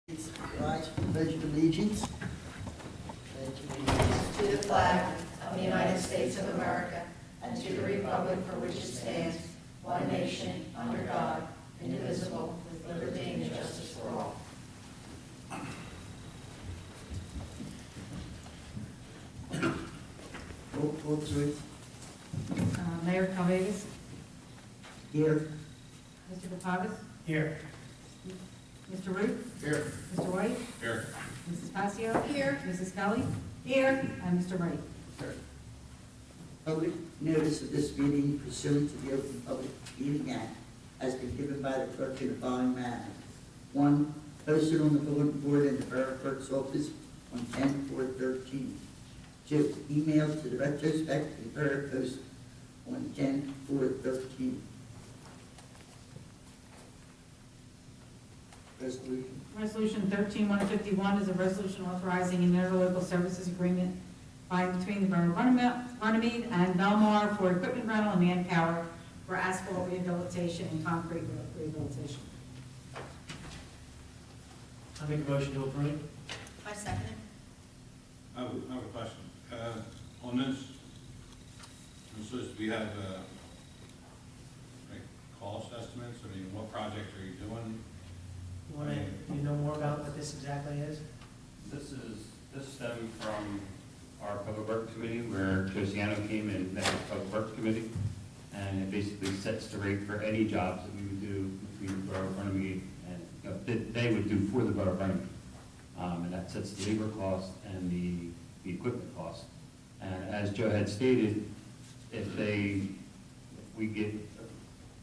Rise for the Pledge of Allegiance. To the flag of the United States of America and to the republic for which it stands, one nation, under God, indivisible, with liberty and justice for all. Roll call, please. Mayor Calvegas, Here. Mr. Patagis, Here. Mr. Root, Here. Mr. White, Here. Mrs. Pasio. Here. Mrs. Kelly, Here. and Mr. Wright. Public notice of this meeting pursuant to the Open Public Meeting Act has been given by the clerk in the following manner. 1. Posted on the bulletin board in the Borough Clerk's office on 10/4/13. 2. Emailed to the retrospective Borough Post on 10/4/13. Resolution. Resolution 13-151 is a resolution authorizing an interlocal services agreement by between the Borough of Runnemede and Belmar for equipment rental and manpower for asphalt rehabilitation and concrete rehabilitation. I make a motion to approve. I second it. I have a question. On this, we have like cost estimates. I mean, what projects are you doing? You know more about what this exactly is? This stemmed from our Public Works Committee, where Josiano came and met with the Public Works Committee, and it basically sets the rate for any jobs that we would do between the Borough of Runnemede and, that they would do for the Borough of Runnemede. And that sets the labor cost and the equipment cost. And as Joe had stated, if we get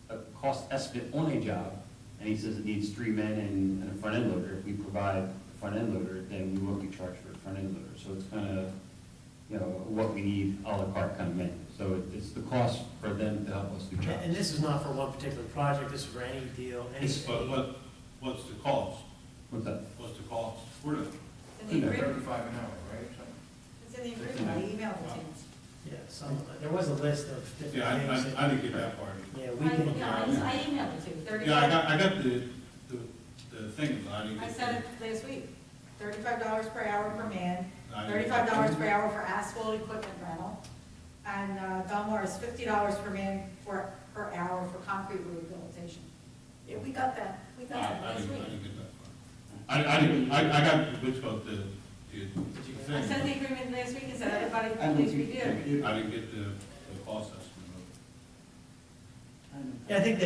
a cost estimate on a job, and he says it needs 3 men and a front end loader, if we provide a front end loader, then we will be charged for a front end loader. So it's kind of, what we need a la carte kind of menu. So it's the cost for them to help us do jobs. And this is not for one particular project, this is for any deal, any. But what's the cost? What's that? What's the cost for them? It's in the agreement. 35 an hour, right? It's in the agreement. I emailed it to you. Yeah, there was a list of different Yeah, things. I didn't get that part. Yeah, we can. I emailed it to you. 35. Yeah, I got the thing, but I didn't I get. said it last week. $35 per hour per man, I didn't get $35 per hour for asphalt equipment rental, and Belmar is $50 per man per hour for concrete rehabilitation. Yeah, we got that. We got that I last didn't week. get that part. I got which about the I sent thing. the agreement last week and said, everybody, I please don't review. I didn't get the cost estimate. Yeah, I think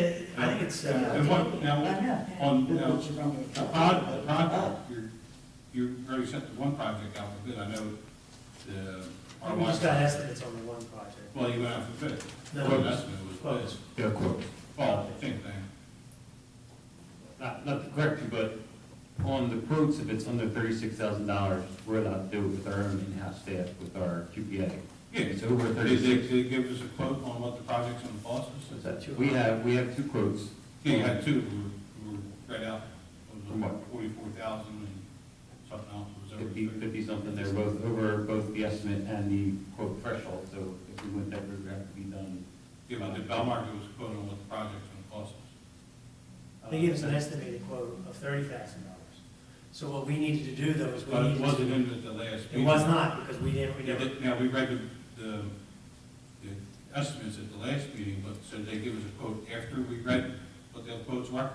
it's, And what, now, on, now, What's wrong with the it? project, you already sent the one project out for bid. I know the. we just got estimates on the one project. Well, you went out for bid. No. Quote estimate was Quotes. bid. Yeah, quote. Well, same thing. Not to correct you, but on the quotes, if it's under $36,000, we're allowed to do it with our own in-house staff, with our QPA. Yeah, It's over Did 36. they give us a quote on what the project's gonna cost What's us? that? We have 2 quotes. Yeah, you had two, who were right out. From what? 44,000 and something else was over. 50 something, they're both over both the estimate and the quote threshold, so if we went that route, it would have to be done. Yeah, but the Belmar gave us a quote on what the project's gonna cost us. They gave us an estimated quote of $30,000. So what we needed to do though is we But it needed wasn't to. in the last It meeting. was not, because we never. Now, we read the estimates at the last meeting, but said they give us a quote after we read what the quotes were?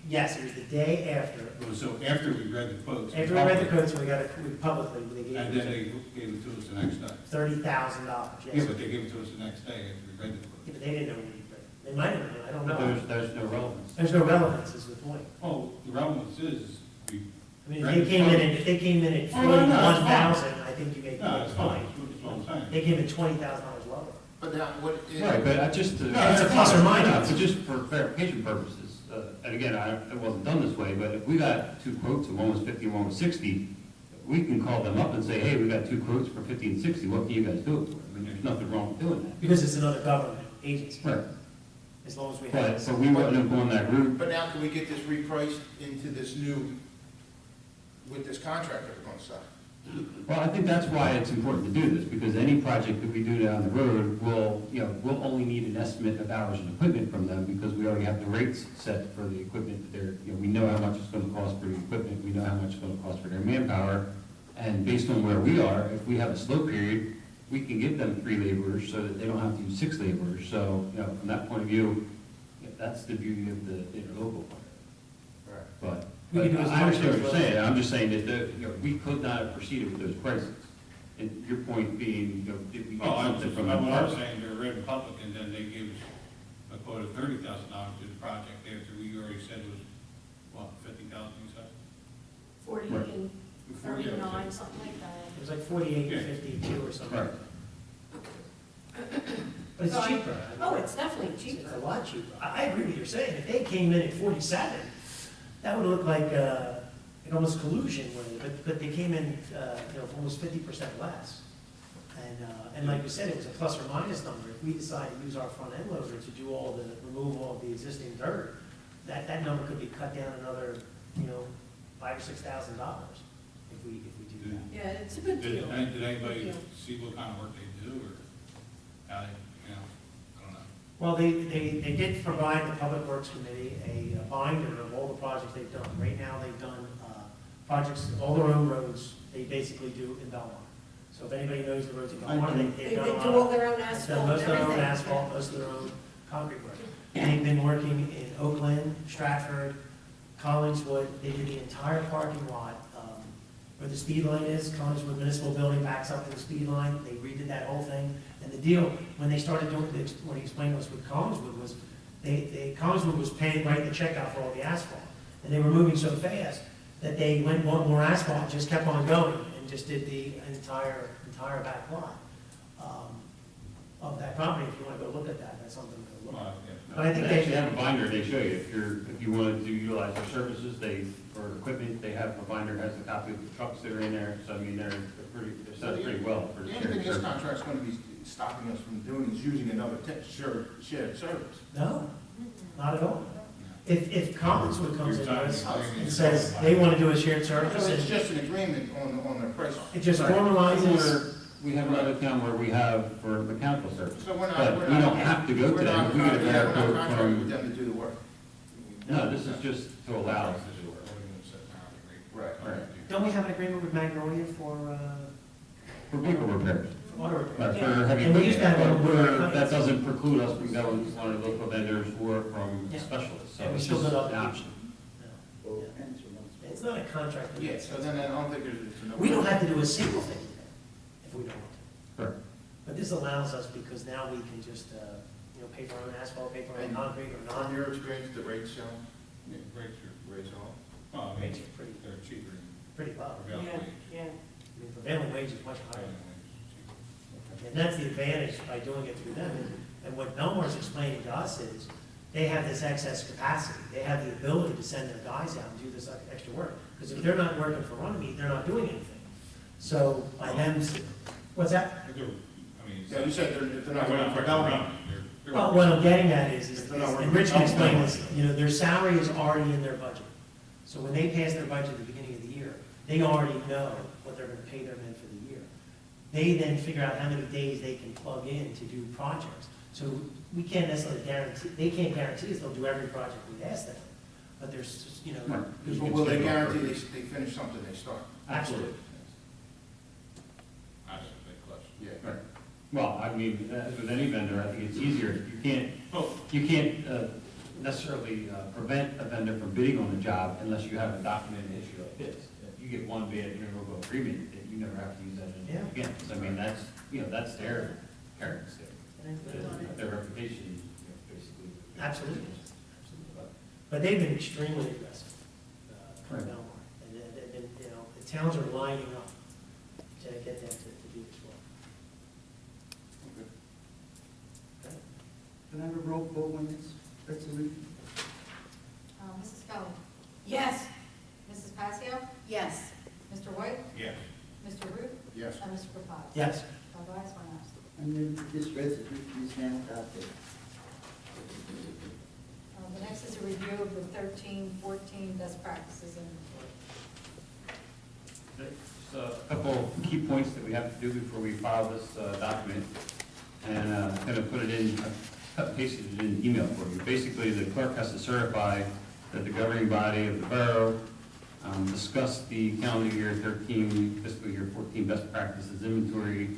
Yes, it was the day after. So after we read the quotes. After we read the quotes, we publicly, they And gave then us they gave it to us the next day. $30,000, Yeah, yes. but they gave it to us the next day after we read the Yeah, quotes. but they didn't know we needed it. They might have known, I don't But know. there's no relevance. There's no relevance, is the point. Oh, the relevance is, we, I mean, if they came in at Oh, no, no, it's fine. 41,000, I think you make no, the it's fine, point. that's what I'm saying. They came in $20,000 lower. But now, what is? Right, but just to. No, it's a plus or minus. But just for clarification purposes, and again, it wasn't done this way, but if we got 2 quotes, and one was 50 and one was 60, we can call them up and say, hey, we got 2 quotes for 50 and 60, what can you guys do it for? I mean, there's nothing wrong with doing that. Because it's another government agency, Right. as long as we have. But we wouldn't have gone that route. But now can we get this repriced into this new, with this contract that we're gonna sign? Well, I think that's why it's important to do this, because any project that we do down the road will, we'll only need an estimate of hours and equipment from them, because we already have the rates set for the equipment that they're, we know how much it's gonna cost for the equipment, we know how much it's gonna cost for their manpower, and based on where we are, if we have a slow period, we can give them 3 laborers so that they don't have to use 6 laborers. So, from that point of view, that's the beauty of the interlocal part. But We can do as I understand what much you're as- saying, I'm just saying that, we could not have proceeded with those prices. And your point being, did we get Well, something from what I was them? saying, they're Red Republican, then they gave us a quote of $30,000 to the project after we already said it was, what, 50,000, you said? 40 Right. and 39, something like that. It was like 48 to 52 or something. Right. But it's cheaper. I mean, Oh, it's definitely It's cheaper. a lot cheaper. I agree with what you're saying. If they came in at 47, that would look like almost collusion with it, but they came in, almost 50% less. And like you said, it was a plus or minus number. If we decide to use our front end loader to do all the removal of the existing dirt, that number could be cut down another, $5,000 or $6,000 if we do that. Yeah, it's a good Did deal. anybody Good deal. see what kind of work they do, or how they, I don't know. Well, they did provide the Public Works Committee a binder of all the projects they've done. Right now, they've done projects, all their own roads, they basically do in Belmar. So if anybody knows the roads in Belmar, They they've done a lot. do all their own They've done asphalt most and of their own everything. asphalt, most of their own concrete work. And they've been working in Oakland, Stratford, Collingswood. They did the entire parking lot where the speed line is. Collingswood Municipal Building backs up to the speed line. They redid that whole thing. And the deal, when they started doing, what he explained to us with Collingswood was, Collingswood was writing the check out for all the asphalt. And they were moving so fast that they went and bought more asphalt, and just kept on going, and just did the entire back lot of that property. If you want to go look at that, that's something to look at. But I think They they actually have a binder they show you, if you wanted to utilize their services, or equipment, they have a binder, has a copy of the trucks that are in there, so I mean, they're set up pretty well for the The only shared thing this service. contract's gonna be stopping us from doing is using another shared service. No, not at all. If Collingswood comes in You're us talking- and says they want to do a shared service, So it's and just an agreement on the price. it just Right. formalizes. We have another town where we have for mechanical service. So we're not, But we're we not. don't have to go to we're them. not- We get a yeah, better we're not quote contracting with from, them to do the work. no, this is just to allow us to do it. Right. Don't we have an agreement with Magnolia for For vehicle repairs, auto but repair? for heavy And we used to have equipment, one but where- that doesn't preclude us from going to one of the local vendors or from Yeah. specialists, so Yeah, we it's still just go an to- option. No. Both Yeah. ends are once. It's not a contract. Yeah, so then I don't think it's a no. We don't have to do a single thing with them if we don't want to. Correct. But this allows us, because now we can just, pay for our own asphalt, pay for our own And concrete or From not. your experience, the rates show, Yeah, rates rates are. well, I mean, Rates are pretty, they're cheaper than pretty low. prevailing wage. Yeah. I mean, prevailing wage is much higher. Prevailing wage is cheaper. And that's the advantage by doing it through them. And what Belmar's explaining to us is, they have this excess capacity. They have the ability to send their guys out and do this extra work. Because if they're not working for Runnemede, they're not doing anything. So by them, what's that? But they're, I mean. Yeah, you said if they're not They're working for Belmont, Belmont. they're- Well, what I'm getting at is, They're not working and Rich can for explain Belmont. this, their salary is already in their budget. So when they pass their budget at the beginning of the year, they already know what they're gonna pay their men for the year. They then figure out how many days they can plug in to do projects. So we can't necessarily guarantee, they can't guarantee us they'll do every project we ask them. But there's, Right. But will they guarantee they finish something they start? absolutely. That's a big question. Yeah. Right. Well, I mean, as with any vendor, I think it's easier, Oh, you can't necessarily prevent a vendor from bidding on the job unless you have a documented issue like this. If you get one bid interlocal agreement, then you never have to use that Yeah. again. So I mean, that's their character, their reputation, basically. Absolutely. But they've been extremely aggressive, for Right. Belmar. And they've been, the towns are lining up to get them to do this work. Okay. Can I have a roll call on this resolution? Mrs. Feld? Yes. Mrs. Passio? Yes. Mr. White? yes. Mr. Root? Yes. And Mr. Papa? Yes. 5 ayes, 1 absent. I move that this resolution is now adopted. The next is a review of the 13-14 best practices in. a couple key points that we have to do before we file this document, and kind of put it in, cut and pasted it in an email for you. Basically, the clerk has to certify that the governing body of the borough discussed the calendar year 13, fiscal year 14 best practices inventory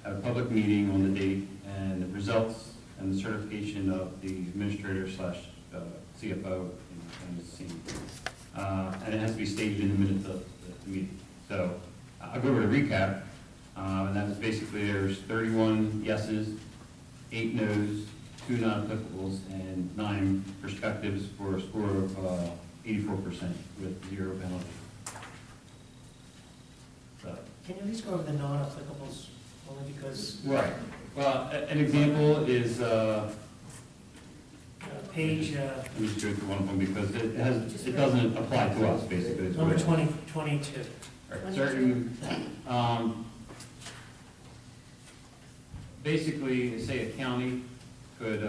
at a public meeting on the date, and the results and the certification of the administrator slash CFO and the scene. And it has to be stated in the minutes of the meeting. So I'll go over the recap, and that was basically there's 31 yeses, 8 nos, 2 non-applicables, and 9 perspectives for a score of 84% with 0 penalty. So, Can you at least go over the non-applicables, only because right. Well, an example is, page, let me just go through one of them because it doesn't apply to us, basically. It's number what- 22. Right, certain, basically, say a county could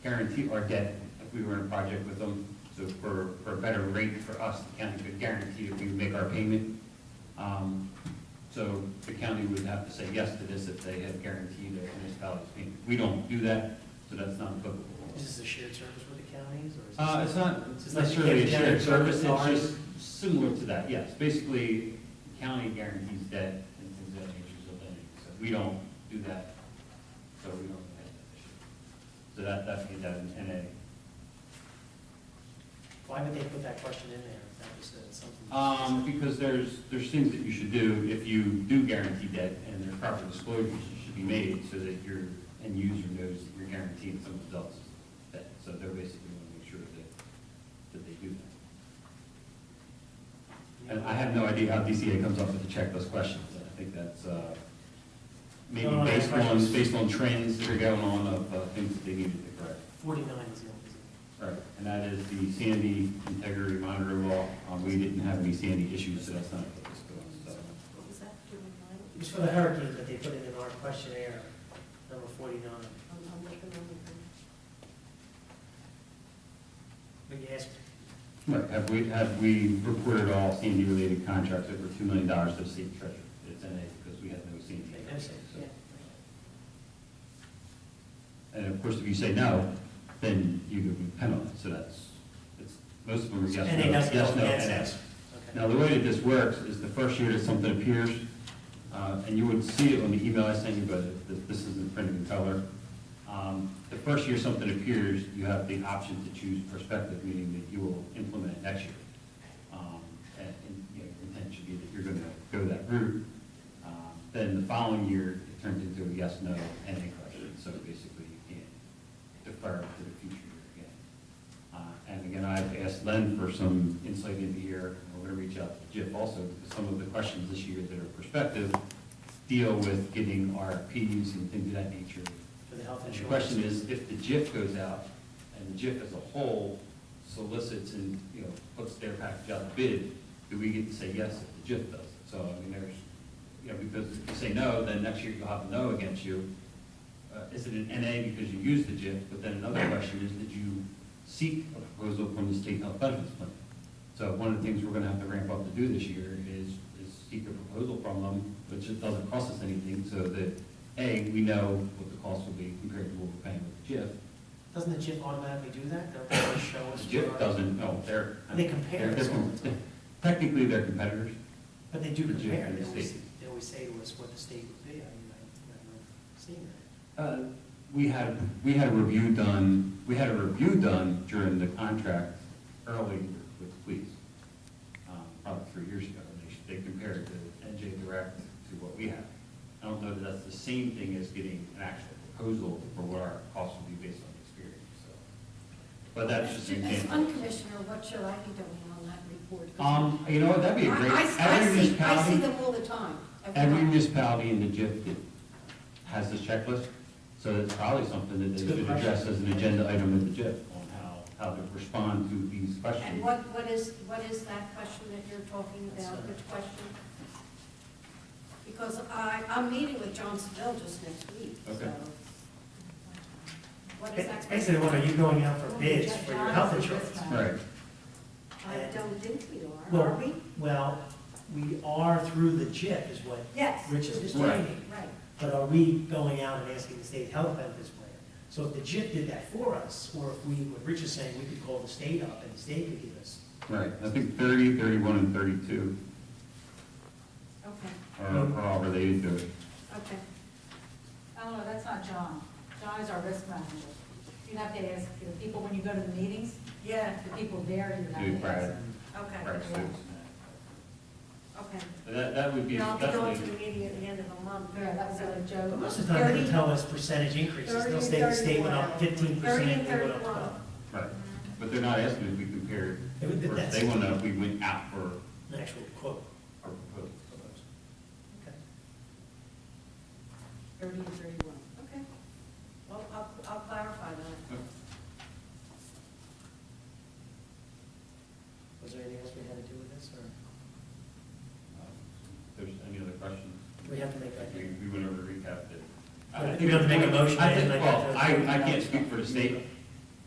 guarantee our debt if we were in a project with them. So for a better rate for us, the county could guarantee that we would make our payment. So the county would have to say yes to this if they had guaranteed a municipality's payment. We don't do that, so that's not applicable. Is this a shared service with the counties, or is It's not It's necessarily a like the shared county service, it's ours. just similar to that, yes. Basically, county guarantees debt and things of that nature, so lending. So we don't do that, so we don't have that issue. So that's made that an NA. why would they put that question in there? If that was something. Because there's things that you should do if you do guarantee debt, and there's proper disclosures that should be made so that your end user knows that you're guaranteeing someone else's debt. So they're basically want to make sure that they do that. And I have no idea how DCA comes up with the checklist questions. I think that's maybe No, based questions. on trends that are going on of things that they needed to correct. 49 is the only. Right, and that is the Sandy integrity monitor law. We didn't have any Sandy issues, so that's not what this goes. So. What was that? It was for the hurricane, but they put it in our questionnaire, number 49. I'm looking on But you asked, Right, have we reported all Sandy-related contracts over $2 million to the state treasurer? It's NA because we had no Sandy. they never said, So- yeah. And of course, if you say no, then you could be penalized, so most of them are yes, And no, they doesn't yes, go no, against and us. yes. Okay. Now, the way that this works is the first year that something appears, and you would see it on the email I sent you, but this isn't printed in color. The first year something appears, you have the option to choose prospective, meaning that you will implement it next year. And you know, your intent should be that you're going to go that route. Then the following year, it turns into a yes, no, and a question. So basically, you can't defer to the future year again. And again, I've asked Len for some insight into here. We're going to reach out to Jeff also, because some of the questions this year that are prospective deal with getting RFPs and things of that nature. For the health And the insurance. question is, if the JIF goes out, and the JIF as a whole solicits and, you know, puts their package out to bid, do we get to say yes if the JIF does? So, I mean, there's, you know, because if you say no, then next year you'll have a no against you. Is it an NA because you used the JIF? But then another question is, did you seek a proposal from the state health benefits plan? So one of the things we're gonna have to ramp up to do this year is seek a proposal from them, which it doesn't cost us anything, so that, A, we know what the cost will be compared to what we're paying with the JIF. Doesn't the JIF automatically do that? Don't they always show us? The JIF doesn't, no, they're. They compare us all the time. Technically, they're competitors. But they do The JIF compare. and the state. They always say to us what the state would be. I mean, I've seen that. We had a review done during the contract early with the police, probably 3 years ago. They compared the NJ Direct to what we have. I don't know that that's the same thing as getting an actual proposal for what our costs would be based on experience, so. But that's just an As example. fund commissioner, what should I be doing on that report? You know what, that'd be a great, I every see municipality, them all the time. every time. municipality in the JIF has this checklist, so it's probably something that It's they a good should question. address as an agenda item with the JIF on how to respond to these And questions. what is that question that you're talking about, That's, which question? Because I'm meeting with Johnsonville just next week, so. Okay. What is that? Basically, what, are you going out for bids for your health insurance? Right. I don't think we are Well, we? Well, we are through the JIP is what Yes. Rich is Right. explaining. Right. But are we going out and asking the state health benefits plan? So if the JIP did that for us, or if we, what Rich is saying, we could call the state up and the state could give us. Right, I think 30, 31, and 32 Okay, are all related to it. okay. Oh, no, that's not John. John is our risk manager. You'd have to ask the people when you go to the meetings. Yeah. The people there, you Do have to ask. Brad, Okay. Brad yeah. Stokes. Okay. But that would be And I'll be going to definitely, the meeting at the end of the month. Yeah, that was a But joke. most of the time, they tell us percentage increases. 30 They'll and say the state went up 31. 15%, 30 and we went up 31. 12. right, but they're not asking if we compared, It would- first. that's- They want to know if we went out for An actual quote. our proposal. Okay. 30 and 31. Okay. Well, I'll clarify that. Was there anything else we had to do with this, or If there's any other questions? we have to make that? We went over, recapped it. I think we have to make a motion. I think, and well, that. I can't speak for the state,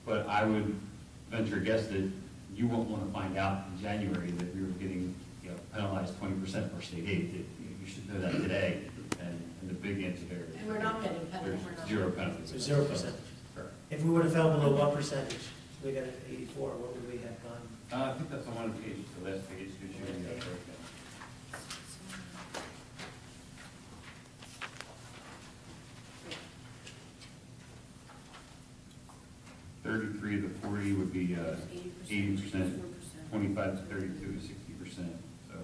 but I would venture a guess that you won't want to find out in January that we were getting, penalized 20% for state aid. That you should know that today, and the big answer there is. And we're not getting penalties. There's zero penalties. So 0%. Correct. If we would have fell below what percentage? We got an 84, what would we have gone? I think that's on one of the pages, the last page, gives you the breakdown. 33 to 40 would be 80%, 25 to 32 is 60%. So,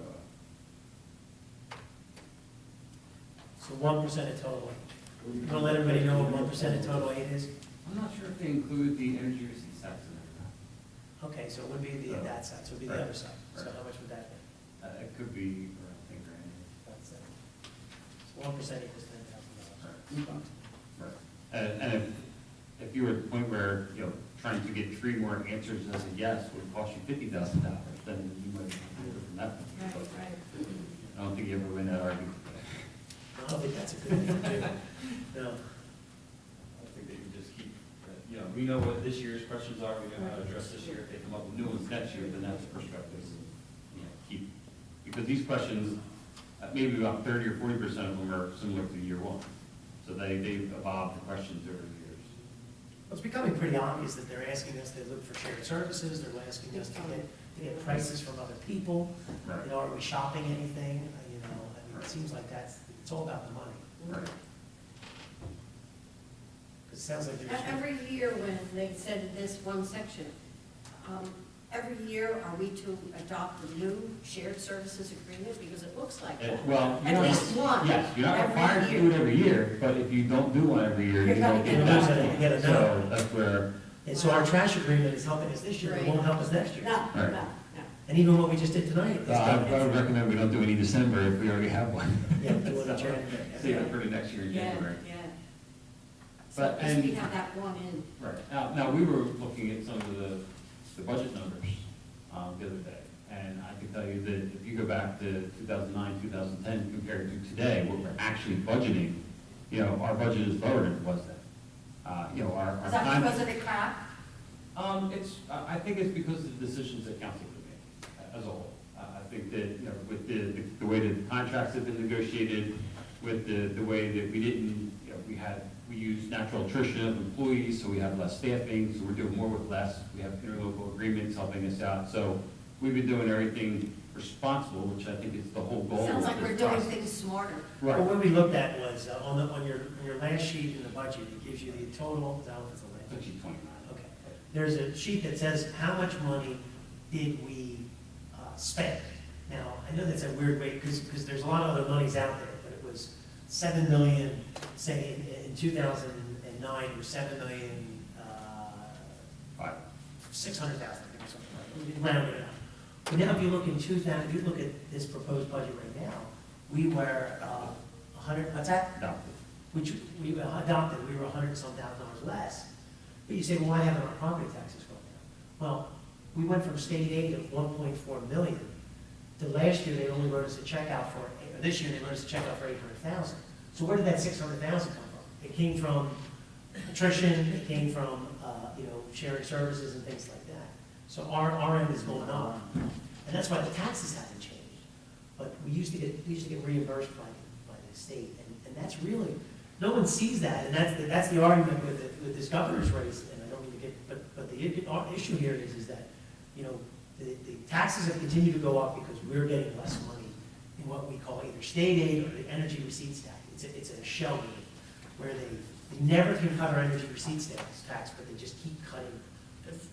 So 1% of total aid. You want to let everybody know what 1% of total aid is? I'm not sure if they include the energy receipts tax in Okay, so it would be the, that side, so it would be the Right. other side. So Right. how much would that be? there. It could be around 10 grand. That's it. So 1% equals $10,000. Right. And if you were at the point where, trying to get 3 more answers as a yes would cost you $50,000, then you might do it from that point. Right, But right. I don't think you ever win that argument. I don't think that's a good thing to do. No. I think they can just keep, we know what this year's questions are, we know how to address this year. If they come up with new ones next year, then that's a perspective. Keep, because these questions, maybe about 30 or 40% of them are similar to year one. So they've evolved the questions over the years. Well, it's becoming pretty obvious that they're asking us to look for shared services, they're asking us to get prices from other people. Right. Are we shopping anything? It seems like it's all about the money. Right. It sounds like there's. Every year when they said this one section, every year are we to adopt a new shared services agreement? Because it looks like that. Well, At least one. yes, you're not every required to year. do it every year, but if you don't do one every year, You're you gonna don't get get a that. notice. You get a So notice. that's where, And so our trash agreement is helping us this year, it won't help us next year. No, no, Right. no. And even what we just did tonight. is I would recommend we don't do any December if we already have one. Yeah, do it in January. Save it for the next year in Yeah, January. yeah. So But- at least we and- have that one in. Right. Now, we were looking at some of the budget numbers the other day, and I can tell you that if you go back to 2009, 2010 compared to today, what we're actually budgeting, our budget is lower than it was then. Our Is that time. because of the cap? I think it's because of the decisions that council would make as a whole. I think that, with the way that the contracts have been negotiated, with the way that we didn't, we use natural attrition of employees, so we have less staffing, so we're doing more with less. We have interlocal agreements helping us out. So we've been doing everything responsible, which I think is the whole goal. Sounds of like this we're doing process. things smarter. Well, Right. what we looked at was, on your last sheet in the budget, it gives you the total, I don't know if it's the last. It's actually 29. Okay. There's a sheet that says how much money did we spend. Now, I know that's a weird way, because there's a lot of other monies out there, but it was 7 million, say, in 2009, it was 7 million, Right. 600,000, I think, or something like that. Round it up. But now if you look if you look at this proposed budget right now, we were 100, what's that? No. Which we adopted, we were $100-some thousand less. But you say, well, why haven't our property taxes gone down? Well, we went from state aid of 1.4 million to last year, they only wrote us a check out for, or this year, they wrote us a check out for 800,000. So where did that 600,000 come from? It came from attrition, it came from, sharing services and things like that. So our end is going up, and that's why the taxes haven't changed. but we used to get reimbursed by the state, and that's really, no one sees that, and that's the argument with this governor's race, and I don't mean to get, but the issue here is that, you know, the taxes have continued to go up because we're getting less money in what we call either state aid or the energy receipts tax. It's a shell game, where they never can cut our energy receipts tax, but they just keep cutting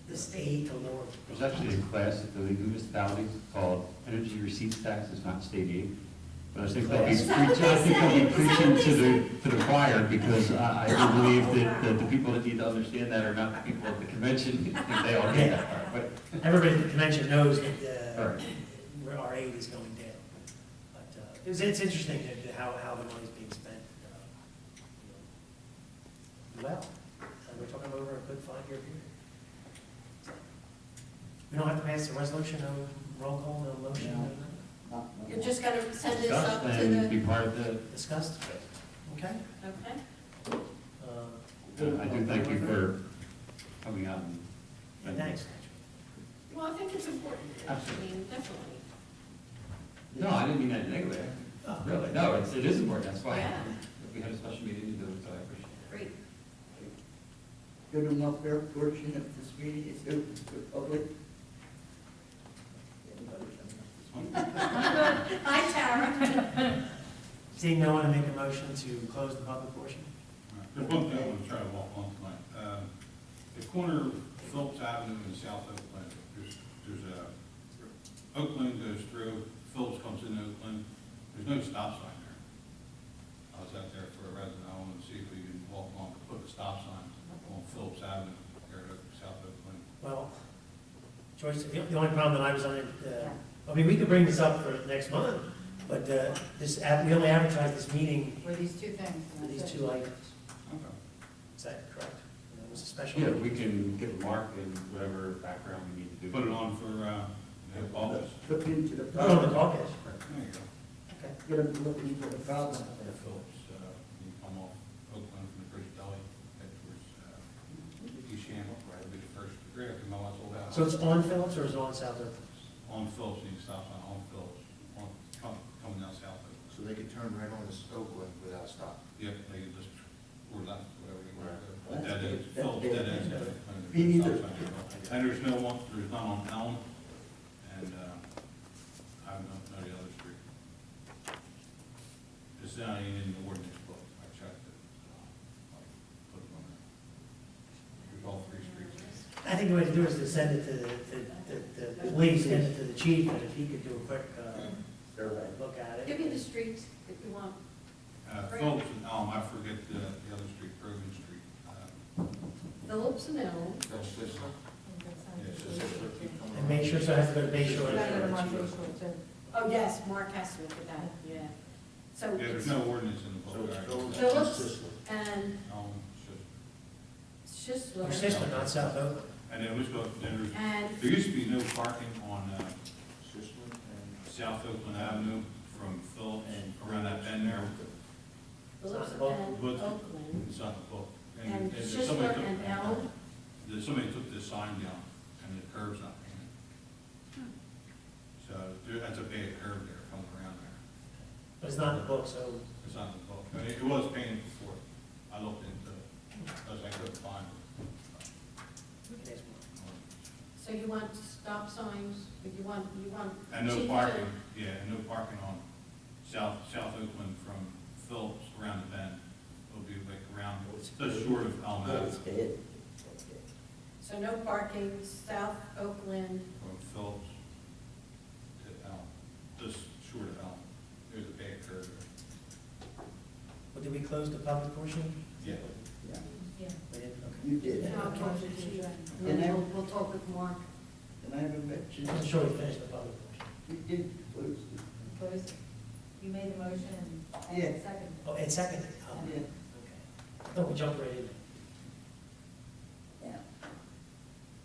the state to lower. There's actually a class at the League of Municipalities called Energy Receipts Tax, it's not state aid. But I think they'll be Is that what preaching, I think they they'll be say? Is that preaching what to the choir, because I do believe that the people that need to understand that are not the people at the convention, they all get that part, but. Everybody at the convention knows that Right. where our aid is going down. But it's interesting how the money's being spent. Well, we're talking over a good 5-year period. We don't have to pass the resolution, no roll call, no motion, no Not- You're just gonna send this Discuss up to and the, be part of the, discussed? Okay. okay? Uh, I do thank you for coming out and. And thanks. Well, I think it's important. I Absolutely. mean, definitely. No, I didn't mean that negatively. Oh, Really, no, it is important, that's why Yeah. we had a special meeting to do it, so I appreciate it. Great. Good and welfare portion of this meeting is open to the public. Anybody coming up this meeting? Hi, Tara. Seeing no one, I make a motion to close the public portion. There's one thing I want to try to walk on tonight. The corner of Phillips Avenue and South Oakland, there's a, Oakland goes through, Phillips comes into Oakland, there's no stop sign there. I was out there for a resident, I wanted to see if we could walk along, put a stop sign on Phillips Avenue, there at South Oakland. Well, Joyce, the only problem that I was on, I mean, we could bring this up for next month, but we only advertised this meeting For these two things. for these two items. Okay. Is that correct? It was a special. Yeah, we can give a mark and whatever background we need to do. Put it on for, office. Look into the Put it on the problem. caucus. There you go. Okay. Get them to look into the problem. Phillips, you come off Oakland from the British Deli, head towards, East Shamrock, right, it'll be the first, right after Mowatt's old house. So it's on Phillips or is it on South Oakland? On Phillips, you need to stop sign on Phillips, coming down South Oakland. So they could turn right on this Oakland without stopping. Yep, they can just, or left, whatever you want to do. Right. That is, That's Phillips, good. that is. Me neither. And there's no one, there's none on Elm, and, I don't know the other street. It's not even in the ordinance book, I checked it, so, I put it on there. There's all 3 streets. I think the way to do it is to send it to the police, send it to the chief, and if he could do a quick Survey. look at it. Give me the streets if you want. Phillips and Elm, I forget the other street, Brogan Street. Phillips and Elm. Phillips, Sisler. Yeah, Sisler. And make sure, so I have to go to make sure. Oh, yes, Mark has to look at that, yeah. So Yeah, there's it's no ordinance in the book. So it's right? Phillips. Phillips and Elm, Sisler. Or Sisler. Sister, not South Oakland. And then let's go, then And there used to be no parking on, Sisler and South Oakland Avenue from Phillips around that bend there. Phillips Well, and but- Oakland. It's not the book. And somebody Sisler took- and Elm. Somebody took this sign down and the curb's not painted. So that's a bad curve there coming around there. But it's not in the book, so It's not in the book. I mean, it was painted before. I looked into it because I couldn't find it. we can ask more. So you want stop signs, but you want. And no chief to- parking, yeah, and no parking on South Oakland from Phillips around the bend. It'll be like around, just short of Elm Avenue, That's good. So no parking, South Oakland, from Phillips to Elm, just short of Elm. There's a bad curve there. Well, did we close the public portion? Yeah. Yeah, yeah. We did, okay. you did. No, I'll talk to the chief. And And then then- we'll talk with Mark. And I have a mention. I'm sure we finished the public portion. You did close it. Close. You made the motion and Yeah. second. Oh, and second, oh, Yeah. okay. I thought we jumped right in. Now,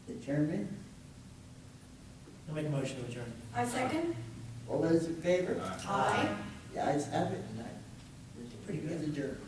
the chairman, I'll make a motion to adjourn. I second? all those in favor? Aye. Aye. The ayes have it, and I, Pretty good. adjourned.